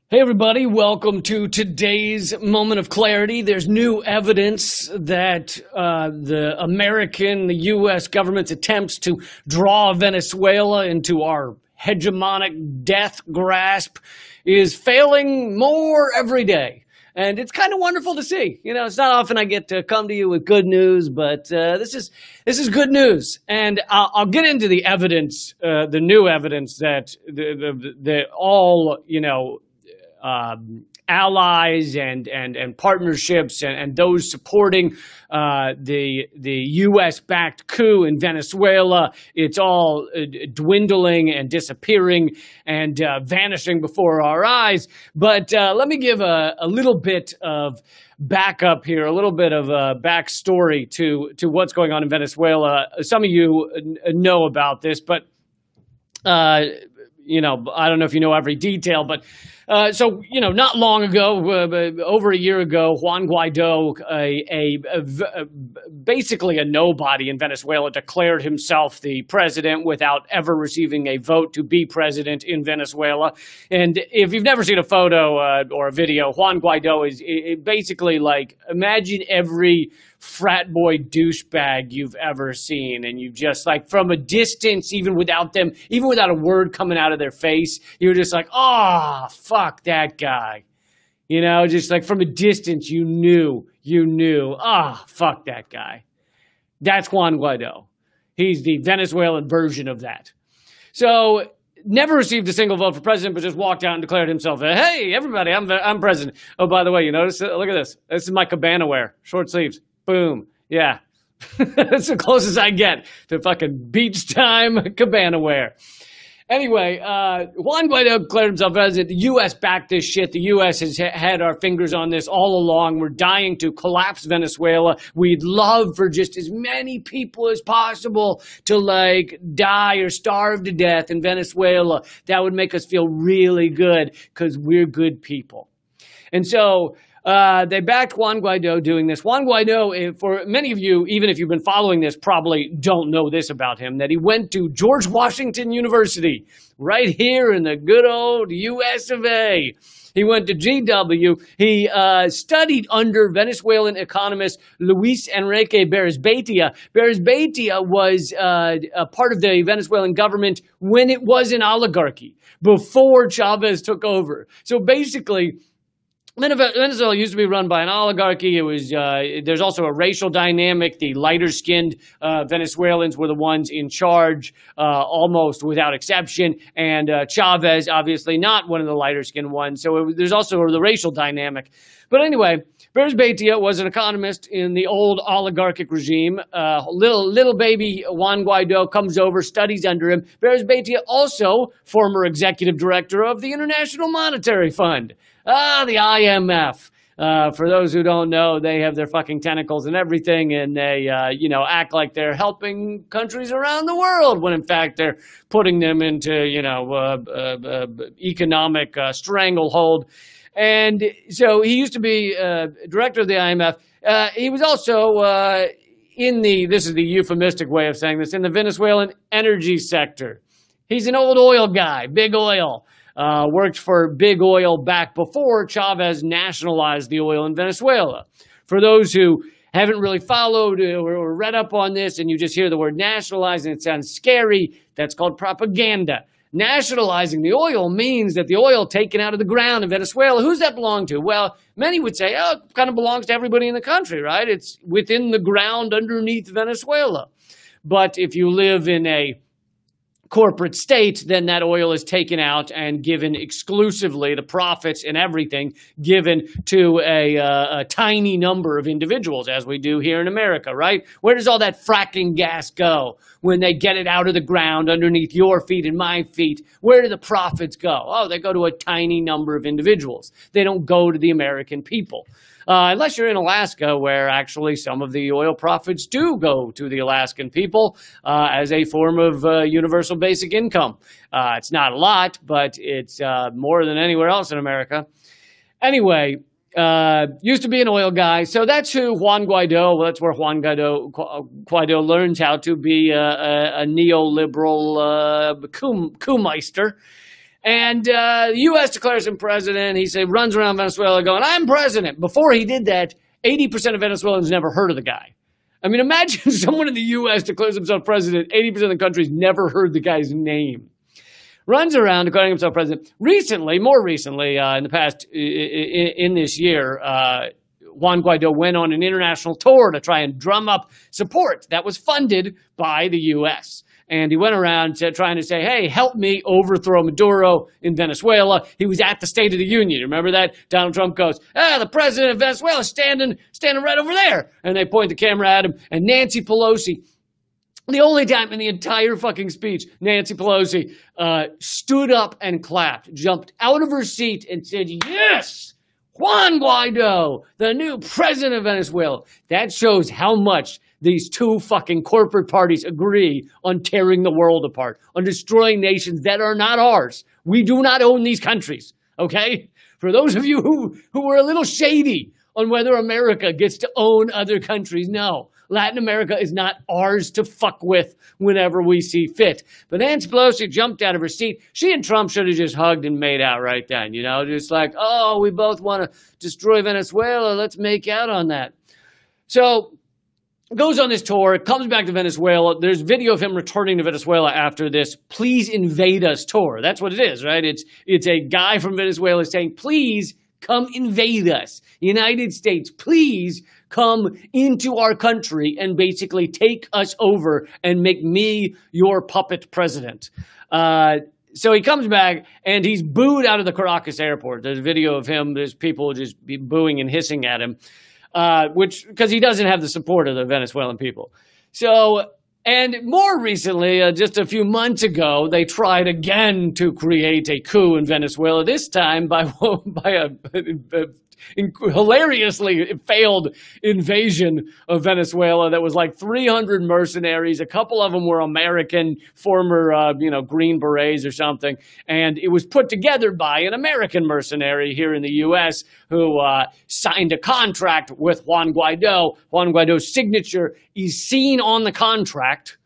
Hey everybody, welcome to today's moment of clarity. There's new evidence that the U.S. government's attempts to draw Venezuela into our hegemonic death grasp is failing more every day. And it's kind of wonderful to see. You know, it's not often I get to come to you with good news, but this is good news. And I'll get into the evidence, the new evidence that all, allies and partnerships and those supporting the U.S.-backed coup in Venezuela. It's all dwindling and disappearing and vanishing before our eyes. But let me give a little bit of backup here, a little bit of a backstory to what's going on in Venezuela. Some of you know about this, but I don't know if you know every detail, but not long ago, over a year ago, Juan Guaido, basically a nobody in Venezuela, declared himself the president without ever receiving a vote to be president in Venezuela. And if you've never seen a photo or a video, Juan Guaido is basically like, imagine every frat boy douchebag you've ever seen, and you just like from a distance, even without a word coming out of their face, you're just like, oh, fuck that guy. Just like from a distance, you knew, fuck that guy. That's Juan Guaido. He's the Venezuelan version of that. So never received a single vote for president, but just walked out and declared himself, hey, everybody, I'm president. Oh, by the way, you notice, look at this. This is my cabana wear, short sleeves. Boom. Yeah. That's the closest I get to fucking beach time cabana wear. Anyway, Juan Guaido declared himself president. The U.S. backed this shit. The U.S. has had our fingers on this all along. We're dying to collapse Venezuela. We'd love for just as many people as possible to die or starve to death in Venezuela. That would make us feel really good because we're good people. And so they backed Juan Guaido doing this. Juan Guaido, for many of you, even if you've been following this, probably don't know this about him, that he went to George Washington University, right here in the good old U.S. of A. He went to GW. He studied under Venezuelan economist Luis Enrique Berisbeitia. Berisbeitia was a part of the Venezuelan government when it was an oligarchy, before Chavez took over. So basically, Venezuela used to be run by an oligarchy. It was there's also a racial dynamic. The lighter-skinned Venezuelans were the ones in charge, almost without exception, and Chavez, obviously not one of the lighter-skinned ones. So there's also the racial dynamic. But anyway, Berisbeitia was an economist in the old oligarchic regime. Little baby Juan Guaido comes over, studies under him. Berisbeitia, also former executive director of the International Monetary Fund. The IMF. For those who don't know, they have their fucking tentacles and everything, and they, act like they're helping countries around the world when in fact they're putting them into, economic stranglehold. And so he used to be director of the IMF. He was also this is the euphemistic way of saying this, in the Venezuelan energy sector. He's an old oil guy, big oil. Worked for big oil back before Chavez nationalized the oil in Venezuela. For those who haven't really followed or read up on this, and you just hear the word nationalize and it sounds scary, that's called propaganda. Nationalizing the oil means that the oil taken out of the ground in Venezuela, who's that belong to? Well, many would say, it kind of belongs to everybody in the country, right? It's within the ground underneath Venezuela. But if you live in a corporate state, then that oil is taken out and given exclusively, the profits and everything given to a tiny number of individuals, as we do here in America, right? Where does all that fracking gas go when they get it out of the ground underneath your feet and my feet? Where do the profits go? Oh, they go to a tiny number of individuals. They don't go to the American people. Unless you're in Alaska, where actually some of the oil profits do go to the Alaskan people as a form of universal basic income. It's not a lot, but it's more than anywhere else in America. Anyway, used to be an oil guy. So that's who Juan Guaido, that's where Juan Guaido learns how to be a neoliberal coup meister. And the U.S. declares him president. He runs around Venezuela going, I'm president. Before he did that, 80% of Venezuelans never heard of the guy. I mean, imagine someone in the U.S. declares himself president. 80% of the country's never heard the guy's name. Runs around declaring himself president. More recently, in this year, Juan Guaido went on an international tour to try and drum up support that was funded by the U.S. And he went around trying to say, hey, help me overthrow Maduro in Venezuela. He was at the State of the Union. Remember that? Donald Trump goes, the president of Venezuela is standing right over there. And they point the camera at him. And Nancy Pelosi, the only time in the entire fucking speech, Nancy Pelosi stood up and clapped, jumped out of her seat and said, yes, Juan Guaido, the new president of Venezuela. That shows how much these two fucking corporate parties agree on tearing the world apart, on destroying nations that are not ours. We do not own these countries, okay? For those of you who were a little shady on whether America gets to own other countries, no. Latin America is not ours to fuck with whenever we see fit. But Nancy Pelosi jumped out of her seat. She and Trump should have just hugged and made out right then, just like, oh, we both want to destroy Venezuela. Let's make out on that. So goes on this tour, comes back to Venezuela. There's video of him returning to Venezuela after this please invade us tour. That's what it is, right? It's a guy from Venezuela saying, please come invade us. United States, please come into our country and basically take us over and make me your puppet president. So he comes back and he's booed out of the Caracas airport. There's a video of him. There's people just booing and hissing at him. Because he doesn't have the support of the Venezuelan people. So, and more recently, just a few months ago, they tried again to create a coup in Venezuela, this time by a hilariously failed invasion of Venezuela that was like 300 mercenaries. A couple of them were American, former, Green Berets or something. And it was put together by an American mercenary here in the U.S. who signed a contract with Juan Guaido. Juan Guaido's signature is seen on the contract,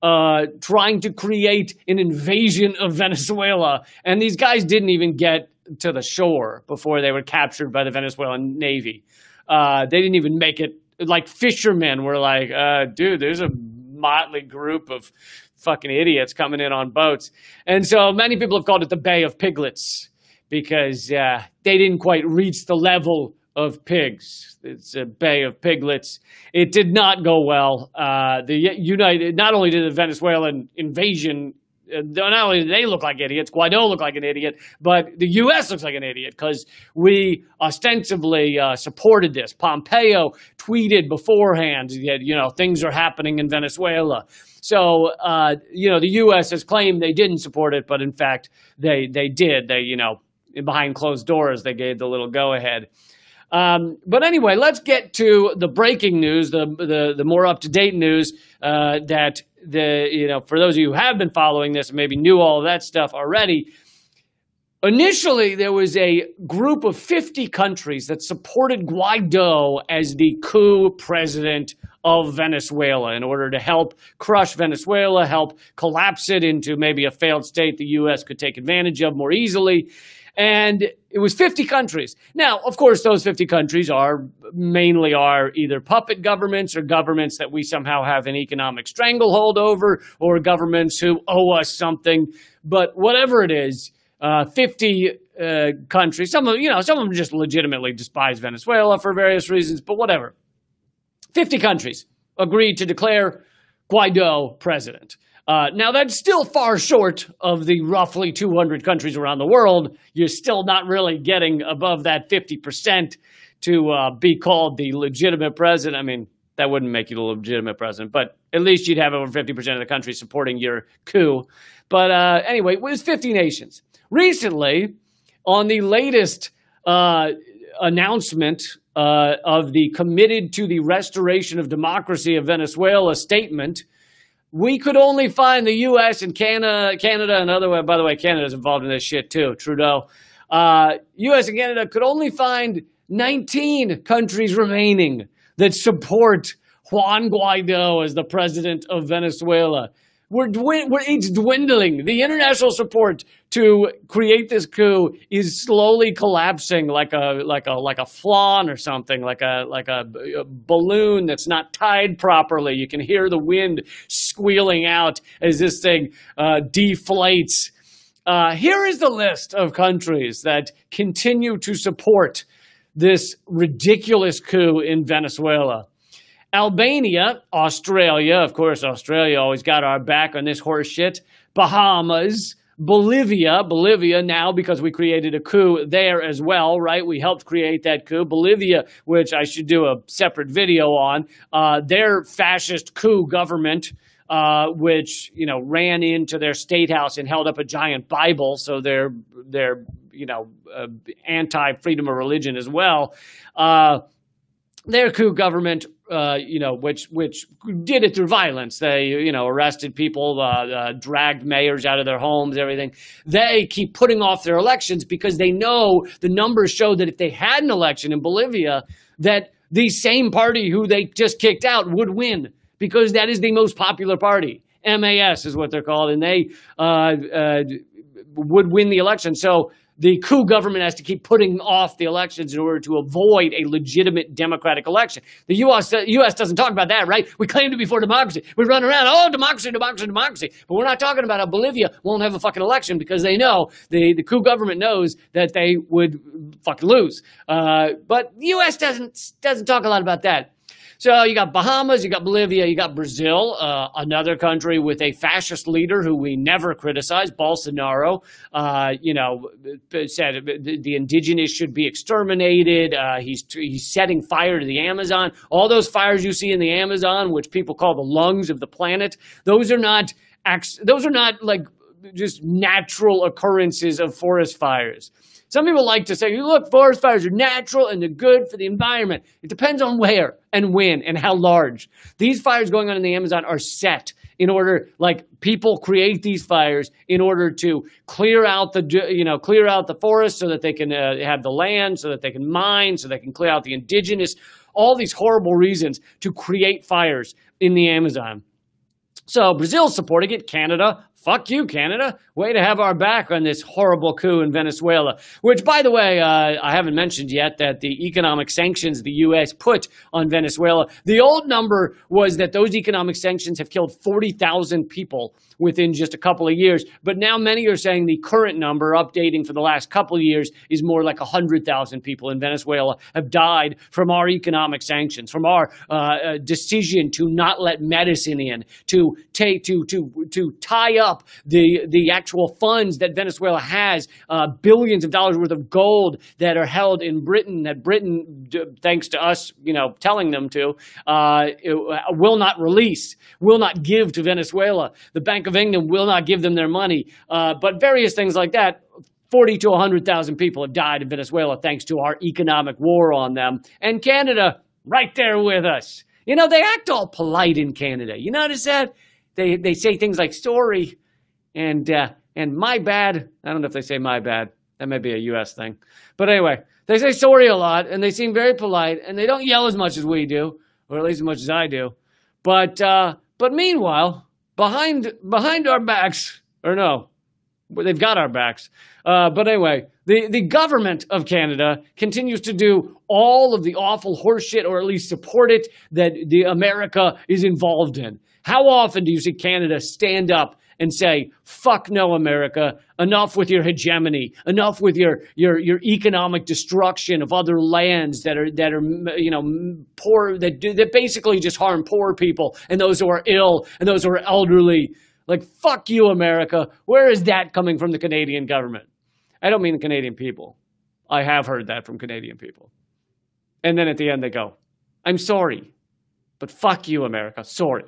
trying to create an invasion of Venezuela. And these guys didn't even get to the shore before they were captured by the Venezuelan Navy. They didn't even make it. Like, fishermen were like, dude, there's a motley group of fucking idiots coming in on boats. And so many people have called it the Bay of Piglets because they didn't quite reach the level of pigs. It's a Bay of Piglets. It did not go well. Not only did the Venezuelan invasion, not only do they look like idiots, Guaido looked like an idiot, but the U.S. looks like an idiot because we ostensibly supported this. Pompeo tweeted beforehand that, things are happening in Venezuela. So, the U.S. has claimed they didn't support it, but in fact, they did. They, behind closed doors, they gave the little go-ahead. But anyway, let's get to the breaking news, the more up-to-date news that for those of you who have been following this and maybe knew all of that stuff already. Initially, there was a group of 50 countries that supported Guaido as the coup president of Venezuela in order to help crush Venezuela, help collapse it into maybe a failed state the U.S. could take advantage of more easily. And it was 50 countries. Now, of course, those 50 countries are either puppet governments or governments that we somehow have an economic stranglehold over, or governments who owe us something. But whatever it is, 50 countries, some of them just legitimately despise Venezuela for various reasons, but whatever. 50 countries agreed to declare Guaido president. Now, that's still far short of the roughly 200 countries around the world. You're still not really getting above that 50% to be called the legitimate president. I mean, that wouldn't make you the legitimate president, but at least you'd have over 50% of the country supporting your coup. But anyway, it was 50 nations. Recently, on the latest announcement of the Committed to the Restoration of Democracy of Venezuela statement, we could only find the U.S. and Canada and other, by the way, Canada's involved in this shit too, Trudeau. U.S. and Canada could only find 19 countries remaining that support Juan Guaido as the president of Venezuela. It's dwindling. The international support to create this coup is slowly collapsing like a flan or something, like a balloon that's not tied properly. You can hear the wind squealing out as this thing deflates. Here is the list of countries that continue to support this ridiculous coup in Venezuela. Albania, Australia, of course, Australia always got our back on this horse shit. Bahamas, Bolivia now because we created a coup there as well, right? We helped create that coup. Bolivia, which I should do a separate video on, their fascist coup government, which, you know, ran into their state house and held up a giant Bible, so they're anti-freedom of religion as well. Their coup government, which did it through violence. They, arrested people, dragged mayors out of their homes, everything. They keep putting off their elections because they know the numbers show that if they had an election in Bolivia, that the same party who they just kicked out would win because that is the most popular party. MAS is what they're called, and they would win the election. So the coup government has to keep putting off the elections in order to avoid a legitimate democratic election. The U.S. doesn't talk about that, right? We claim to be for democracy. We run around, oh, democracy, democracy, democracy. But we're not talking about how Bolivia won't have a fucking election because they know, the coup government knows that they would fucking lose. But the U.S. doesn't talk a lot about that. So you got Bahamas, you got Bolivia, you got Brazil, another country with a fascist leader who we never criticize, Bolsonaro, said the indigenous should be exterminated. He's setting fire to the Amazon. All those fires you see in the Amazon, which people call the lungs of the planet, those are not like just natural occurrences of forest fires. Some people like to say, look, forest fires are natural and they're good for the environment. It depends on where and when and how large. These fires going on in the Amazon are set in order, like, people create these fires in order to clear out the forest so that they can have the land, so that they can mine, so they can clear out the indigenous, all these horrible reasons to create fires in the Amazon. So Brazil's supporting it. Canada, fuck you, Canada. Way to have our back on this horrible coup in Venezuela. Which, by the way, I haven't mentioned yet that the economic sanctions the U.S. put on Venezuela, the old number was that those economic sanctions have killed 40,000 people within just a couple of years. But now many are saying the current number, updating for the last couple of years, is more like 100,000 people in Venezuela have died from our economic sanctions, from our decision to not let medicine in, to tie up the actual funds that Venezuela has, billions of dollars worth of gold that are held in Britain, that Britain, thanks to us, telling them to, will not release, will not give to Venezuela. The Bank of England will not give them their money. But various things like that. 40 to 100,000 people have died in Venezuela thanks to our economic war on them. And Canada, right there with us. They act all polite in Canada. You notice that? They say things like sorry and my bad. I don't know if they say my bad. That may be a U.S. thing. But anyway, they say sorry a lot, and they seem very polite, and they don't yell as much as we do, or at least as much as I do. But meanwhile, behind our backs, or no, they've got our backs. But anyway, the government of Canada continues to do all of the awful horseshit, or at least support it, that the America is involved in. How often do you see Canada stand up and say, fuck no, America, enough with your hegemony, enough with your economic destruction of other lands that are poor, that basically just harm poor people and those who are ill and those who are elderly. Like, fuck you, America. Where is that coming from the Canadian government? I don't mean the Canadian people. I have heard that from Canadian people. And then at the end they go, I'm sorry, but fuck you, America. Sorry,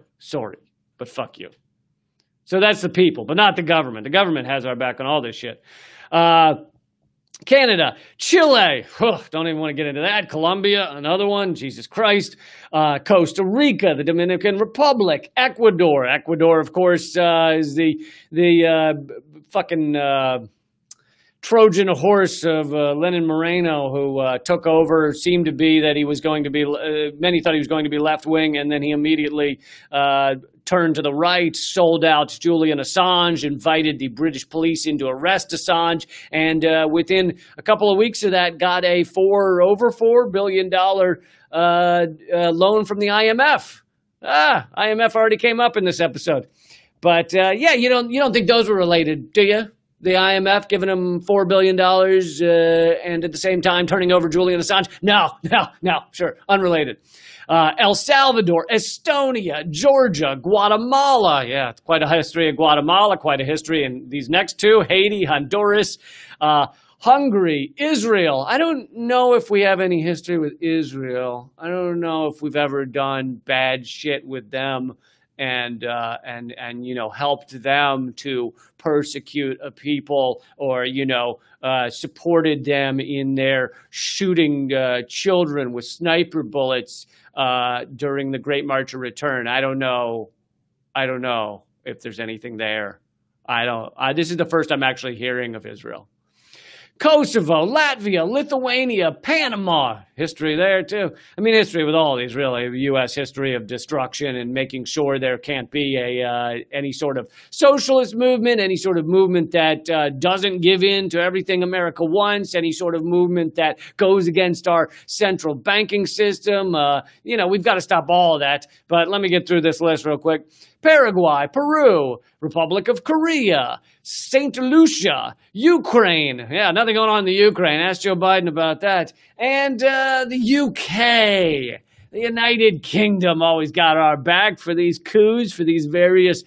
but fuck you. So that's the people, but not the government. The government has our back on all this shit. Canada, Chile, don't even want to get into that. Colombia, another one, Jesus Christ. Costa Rica, the Dominican Republic, Ecuador. Ecuador, of course, is the fucking Trojan horse of Lenin Moreno, who took over, seemed to be that he was going to be, many thought he was going to be left-wing, and then he immediately turned to the right, sold out Julian Assange, invited the British police in to arrest Assange, and within a couple of weeks of that, got a over $4 billion loan from the IMF. IMF already came up in this episode. But yeah, you don't think those were related, do you? The IMF giving him $4 billion and at the same time turning over Julian Assange? No, sure, unrelated. El Salvador, Estonia, Georgia, Guatemala. Yeah, it's quite a history of Guatemala, quite a history in these next two, Haiti, Honduras, Hungary, Israel. I don't know if we have any history with Israel. I don't know if we've ever done bad shit with them and helped them to persecute a people or, supported them in their shooting children with sniper bullets during the Great March of Return. I don't know if there's anything there. This is the first I'm actually hearing of Israel. Kosovo, Latvia, Lithuania, Panama. History there, too. I mean, history with all these, really. U.S. history of destruction and making sure there can't be any sort of socialist movement, any sort of movement that doesn't give in to everything America wants, any sort of movement that goes against our central banking system. We've got to stop all of that. But let me get through this list real quick. Paraguay, Peru, Republic of Korea, St. Lucia, Ukraine. Yeah, nothing going on in the Ukraine. Ask Joe Biden about that. And the UK. The United Kingdom always got our back for these coups, for these various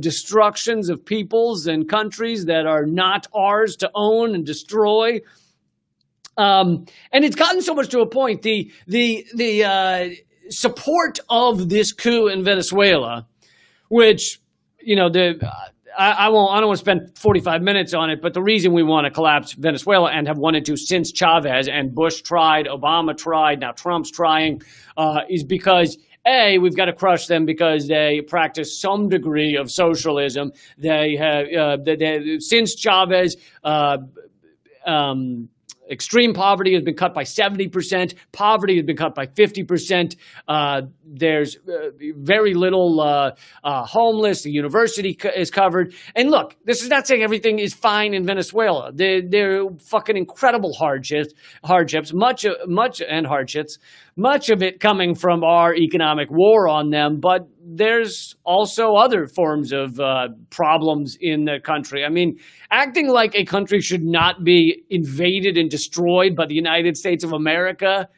destructions of peoples and countries that are not ours to own and destroy. And it's gotten so much to a point. The support of this coup in Venezuela, which, I don't want to spend 45 minutes on it, but the reason we want to collapse Venezuela and have wanted to since Chavez and Bush tried, Obama tried, now Trump's trying, is because, A, we've got to crush them because they practice some degree of socialism. They have, since Chavez, extreme poverty has been cut by 70%. Poverty has been cut by 50%. There's very little homeless. The university is covered. And look, this is not saying everything is fine in Venezuela. There are fucking incredible hardships, much of it coming from our economic war on them, but there's also other forms of problems in the country. I mean, acting like a country should not be invaded and destroyed by the United States of America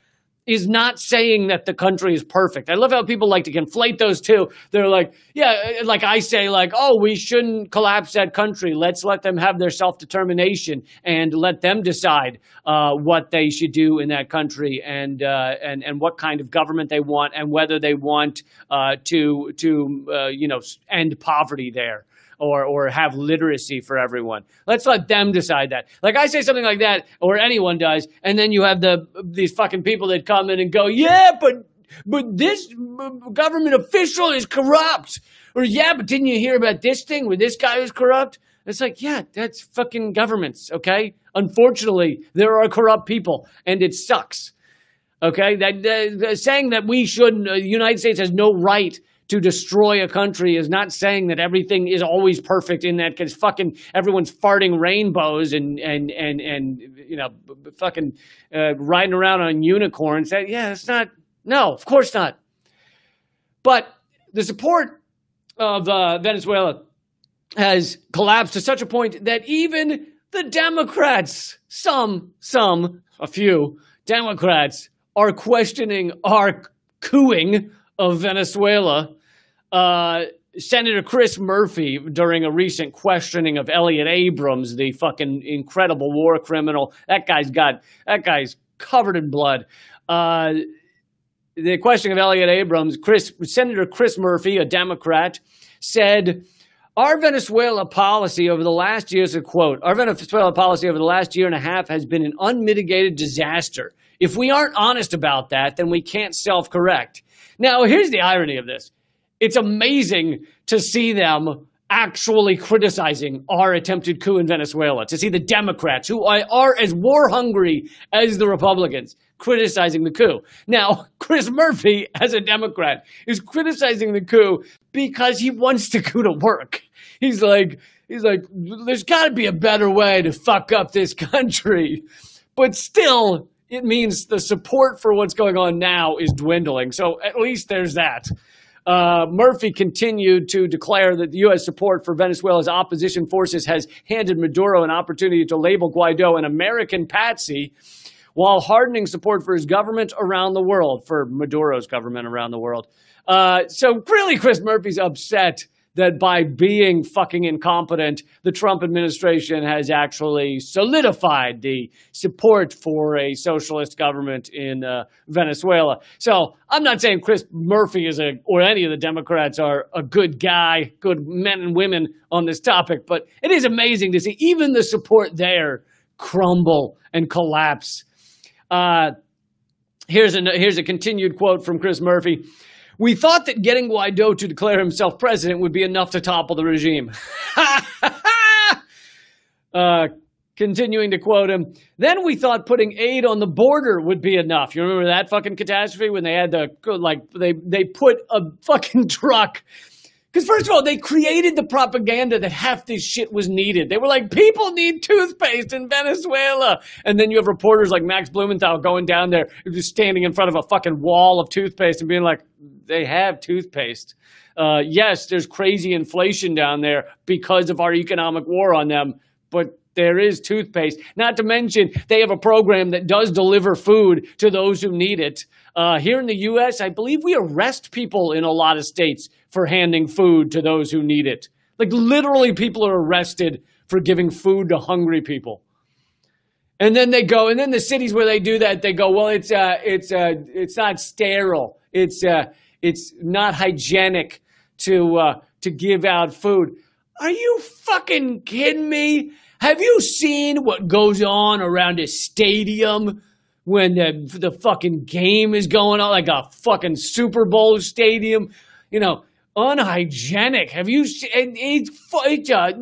is not saying that the country is perfect. I love how people like to conflate those two. They're like, yeah, like I say, like, oh, we shouldn't collapse that country. Let's let them have their self-determination and let them decide what they should do in that country and what kind of government they want and whether they want to end poverty there. Or have literacy for everyone. Let's let them decide that. Like I say something like that, or anyone does, and then you have these fucking people that come in and go, yeah, but this government official is corrupt. Or yeah, but didn't you hear about this thing where this guy was corrupt? It's like, yeah, that's fucking governments, okay? Unfortunately, there are corrupt people, and it sucks. Okay? Saying that we shouldn't, the United States has no right to destroy a country is not saying that everything is always perfect in that because fucking everyone's farting rainbows and fucking riding around on unicorns. Yeah, it's not. No, of course not. But the support of Venezuela has collapsed to such a point that even the Democrats, a few Democrats are questioning our cooing of Venezuela. Senator Chris Murphy, during a recent questioning of Elliott Abrams, the fucking incredible war criminal, that guy's covered in blood. The questioning of Elliott Abrams, Senator Chris Murphy, a Democrat, said, our Venezuela policy over the last year, is a quote, our Venezuela policy over the last year and a half has been an unmitigated disaster. If we aren't honest about that, then we can't self-correct. Now, here's the irony of this. It's amazing to see them actually criticizing our attempted coup in Venezuela, to see the Democrats, who are as war hungry as the Republicans, criticizing the coup. Now, Chris Murphy, as a Democrat, is criticizing the coup because he wants the coup to work. He's like, there's got to be a better way to fuck up this country. But still, it means the support for what's going on now is dwindling. So at least there's that. Murphy continued to declare that the U.S. support for Venezuela's opposition forces has handed Maduro an opportunity to label Guaido an American patsy, while hardening support for his government around the world, for Maduro's government around the world. So really, Chris Murphy's upset that by being fucking incompetent, the Trump administration has actually solidified the support for a socialist government in Venezuela. So I'm not saying Chris Murphy or any of the Democrats are a good guy, good men and women on this topic, but it is amazing to see even the support there crumble and collapse. Here's a continued quote from Chris Murphy. We thought that getting Guaido to declare himself president would be enough to topple the regime. Continuing to quote him, then we thought putting aid on the border would be enough. You remember that fucking catastrophe when they had they put a fucking truck. Because first of all, they created the propaganda that half this shit was needed. They were like, people need toothpaste in Venezuela. And then you have reporters like Max Blumenthal going down there, just standing in front of a fucking wall of toothpaste and being like, they have toothpaste. Yes, there's crazy inflation down there because of our economic war on them, but there is toothpaste. Not to mention, they have a program that does deliver food to those who need it. Here in the U.S., I believe we arrest people in a lot of states for handing food to those who need it. Like literally people are arrested for giving food to hungry people. And then they go, and then the cities where they do that, they go, well, it's not sterile. It's not hygienic to give out food. Are you fucking kidding me? Have you seen what goes on around a stadium when the fucking game is going on, like a fucking Super Bowl stadium? You know, unhygienic. Have you seen?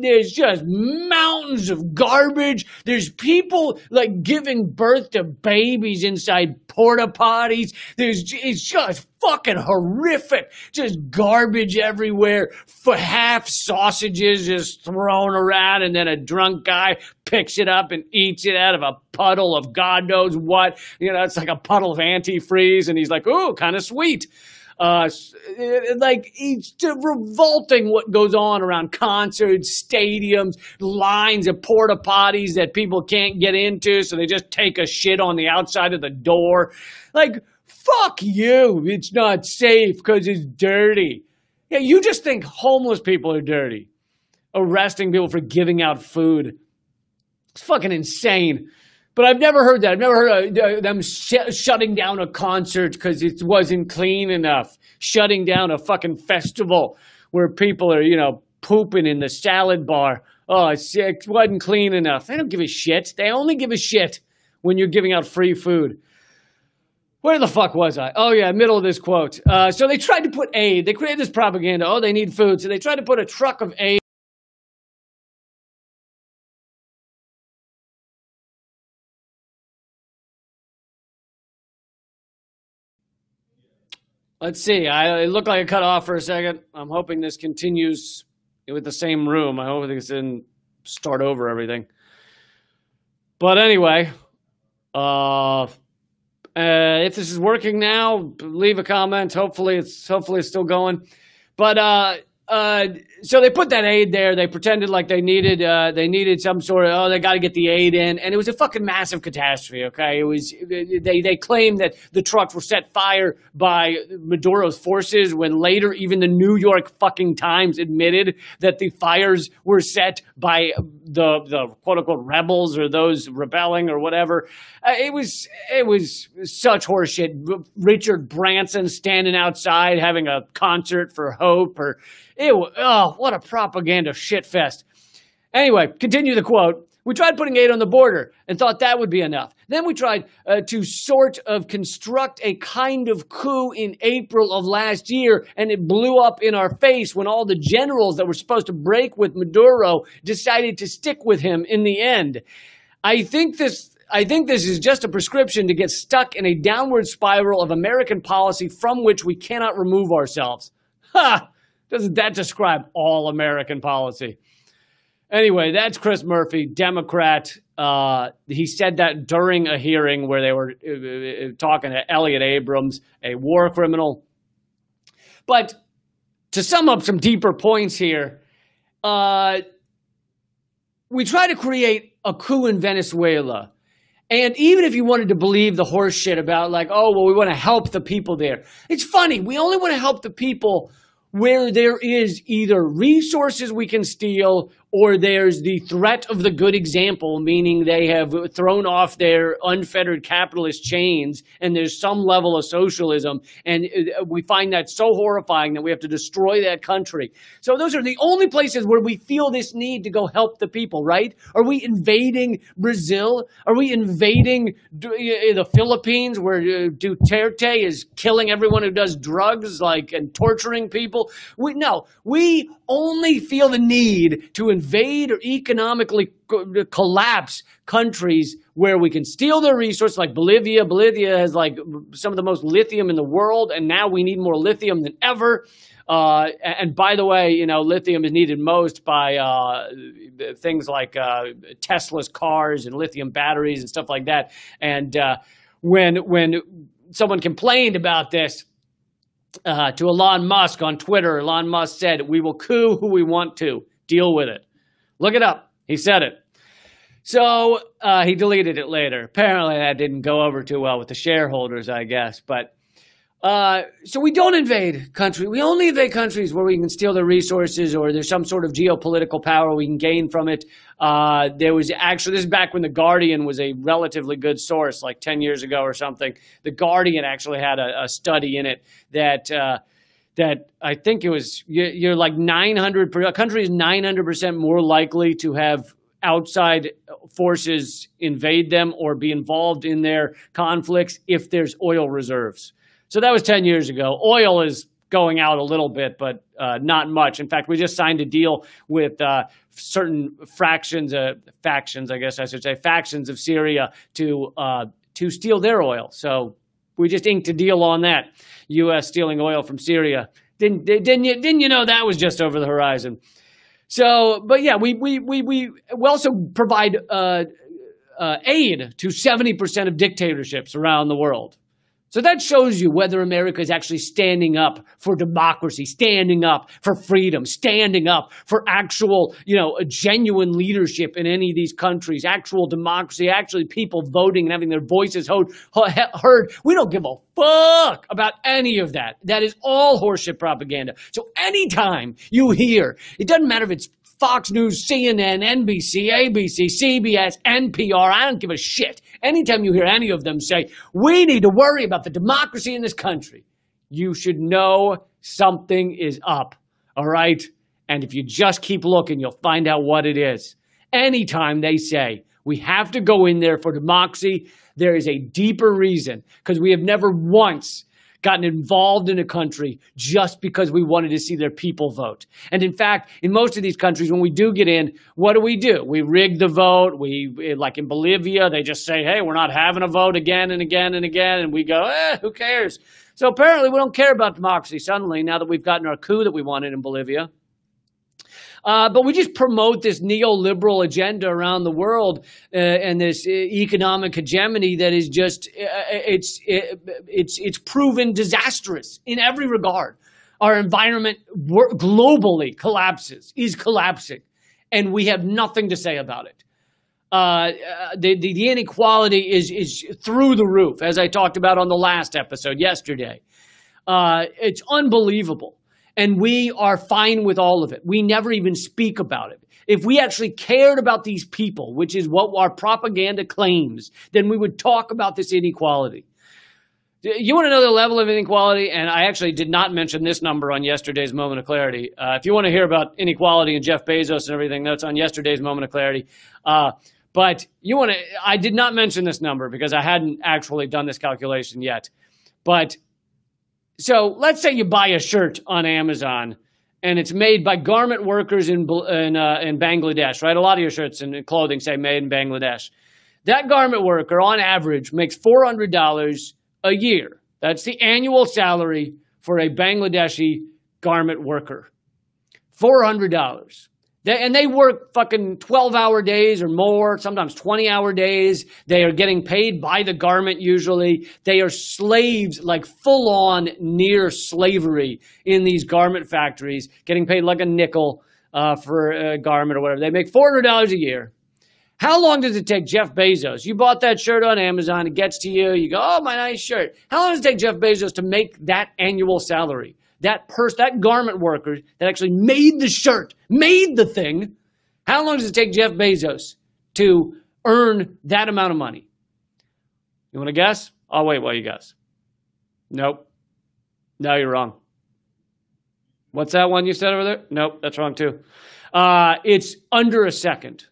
There's just mountains of garbage. There's people like giving birth to babies inside porta potties. It's just fucking horrific. Just garbage everywhere. For half sausages just thrown around, and then a drunk guy picks it up and eats it out of a puddle of God knows what. You know, it's like a puddle of antifreeze, and he's like, ooh, kind of sweet. It's revolting what goes on around concerts, stadiums, lines of porta potties that people can't get into, so they just take a shit on the outside of the door. Like, fuck you. It's not safe because it's dirty. Yeah, you just think homeless people are dirty. Arresting people for giving out food. It's fucking insane. But I've never heard that. I've never heard them shutting down a concert because it wasn't clean enough. Shutting down a fucking festival where people are, pooping in the salad bar. Oh, it wasn't clean enough. They don't give a shit. They only give a shit when you're giving out free food. Where the fuck was I? Oh, yeah, middle of this quote. So they tried to put aid. They created this propaganda. Oh, they need food. So they tried to put a truck of aid. Let's see. It looked like it cut off for a second. I'm hoping this continues with the same room. I hope this didn't start over everything. But anyway, if this is working now, leave a comment. Hopefully it's still going. But so they put that aid there. They pretended like they needed some sort of, they got to get the aid in, and it was a fucking massive catastrophe. Okay, it was. They claimed that the trucks were set fire by Maduro's forces, when later even the New York fucking Times admitted that the fires were set by the quote unquote rebels or those rebelling or whatever. It was such horseshit. Richard Branson standing outside having a concert for hope, or what a propaganda shitfest. Anyway, continue the quote. We tried putting aid on the border and thought that would be enough. Then we tried to sort of construct a kind of coup in April of last year, and it blew up in our face when all the generals that were supposed to break with Maduro decided to stick with him in the end. I think this is just a prescription to get stuck in a downward spiral of American policy from which we cannot remove ourselves. Ha! Doesn't that describe all American policy? Anyway, that's Chris Murphy, Democrat. He said that during a hearing where they were talking to Elliot Abrams, a war criminal. But to sum up some deeper points here, we try to create a coup in Venezuela. And even if you wanted to believe the horse shit about like, oh, well, we want to help the people there. It's funny. We only want to help the people where there is either resources we can steal or there's the threat of the good example, meaning they have thrown off their unfettered capitalist chains and there's some level of socialism. And we find that so horrifying that we have to destroy that country. So those are the only places where we feel this need to go help the people, right? Are we invading Brazil? Are we invading the Philippines where Duterte is killing everyone who does drugs and torturing people? No, we only feel the need to invade or economically collapse countries where we can steal their resources, like Bolivia. Bolivia has like some of the most lithium in the world, and now we need more lithium than ever. And by the way, lithium is needed most by things like Tesla's cars and lithium batteries and stuff like that. And when someone complained about this, to Elon Musk on Twitter, Elon Musk said, "We will coup who we want to. Deal with it." Look it up. He said it. So he deleted it later. Apparently that didn't go over too well with the shareholders, I guess. But so we don't invade countries. We only invade countries where we can steal their resources or there's some sort of geopolitical power we can gain from it. There was actually, this is back when The Guardian was a relatively good source, like 10 years ago or something. The Guardian actually had a study in it that I think it was, you're like 900, a country is 900% more likely to have outside forces invade them or be involved in their conflicts if there's oil reserves. So that was 10 years ago. Oil is going out a little bit, but not much. In fact, we just signed a deal with certain factions, I guess I should say, factions of Syria to steal their oil. So we just inked a deal on that. U.S. stealing oil from Syria. Didn't you know that was just over the horizon? So, but yeah, we also provide aid to 70% of dictatorships around the world. So that shows you whether America is actually standing up for democracy, standing up for freedom, standing up for actual, a genuine leadership in any of these countries, actual democracy, actually people voting and having their voices heard. We don't give a fuck about any of that. That is all horseshit propaganda. So anytime you hear, it doesn't matter if it's Fox News, CNN, NBC, ABC, CBS, NPR, I don't give a shit. Anytime you hear any of them say, we need to worry about the democracy in this country, you should know something is up, all right? And if you just keep looking, you'll find out what it is. Anytime they say, we have to go in there for democracy, there is a deeper reason, because we have never once gotten involved in a country just because we wanted to see their people vote. And in fact, in most of these countries, when we do get in, what do? We rig the vote. Like in Bolivia, they just say, hey, we're not having a vote again and again and again. And we go, who cares? So apparently we don't care about democracy suddenly now that we've gotten our coup that we wanted in Bolivia. But we just promote this neoliberal agenda around the world and this economic hegemony that is just, it's proven disastrous in every regard. Our environment globally is collapsing, and we have nothing to say about it. The inequality is through the roof, as I talked about on the last episode yesterday. It's unbelievable. And we are fine with all of it. We never even speak about it. If we actually cared about these people, which is what our propaganda claims, then we would talk about this inequality. You want to know the level of inequality? And I actually did not mention this number on yesterday's Moment of Clarity. If you want to hear about inequality and Jeff Bezos and everything, that's on yesterday's Moment of Clarity. But I did not mention this number because I hadn't actually done this calculation yet. But so let's say you buy a shirt on Amazon and it's made by garment workers in Bangladesh, right? A lot of your shirts and clothing say made in Bangladesh. That garment worker, on average, makes $400 a year. That's the annual salary for a Bangladeshi garment worker. $400. They work fucking 12-hour days or more, sometimes 20-hour days. They are getting paid by the garment usually. They are slaves, like full-on near slavery in these garment factories, getting paid like a nickel for a garment or whatever. They make $400 a year. How long does it take Jeff Bezos? You bought that shirt on Amazon. It gets to you. You go, oh, my nice shirt. How long does it take Jeff Bezos to make that annual salary? That garment worker that actually made the shirt, made the thing, how long does it take Jeff Bezos to earn that amount of money? You want to guess? I'll wait while you guess. Nope. No, you're wrong. What's that one you said over there? Nope, that's wrong too. It's under a second.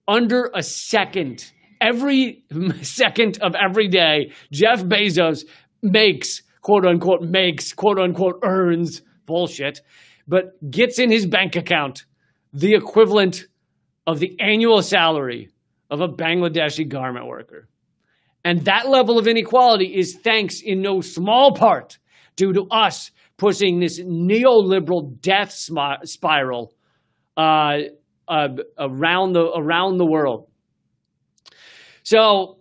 Under a second. Every second of every day, Jeff Bezos makes, quote unquote, earns, bullshit, but gets in his bank account the equivalent of the annual salary of a Bangladeshi garment worker. And that level of inequality is thanks in no small part due to us pushing this neoliberal death spiral around the world. So,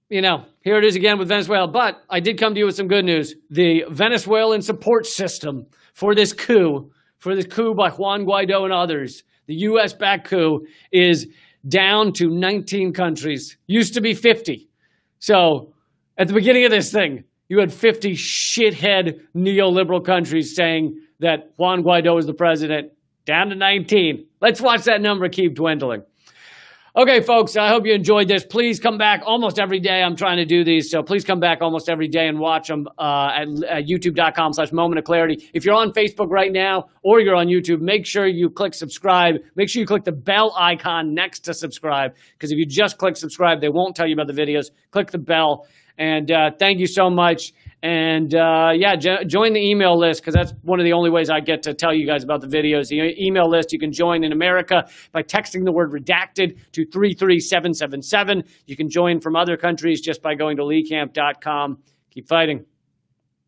here it is again with Venezuela. But I did come to you with some good news. The Venezuelan support system for this coup by Juan Guaido and others, the U.S.-backed coup, is down to 19 countries. Used to be 50. So at the beginning of this thing, you had 50 shithead neoliberal countries saying that Juan Guaido is the president. Down to 19. Let's watch that number keep dwindling. Okay, folks, I hope you enjoyed this. Please come back almost every day. I'm trying to do these, so please come back almost every day and watch them at youtube.com/momentofclarity. If you're on Facebook right now or you're on YouTube, make sure you click subscribe. Make sure you click the bell icon next to subscribe, because if you just click subscribe, they won't tell you about the videos. Click the bell, and thank you so much. And join the email list, because that's one of the only ways I get to tell you guys about the videos. The email list you can join in America by texting the word redacted to 33777. You can join from other countries just by going to leecamp.com. Keep fighting.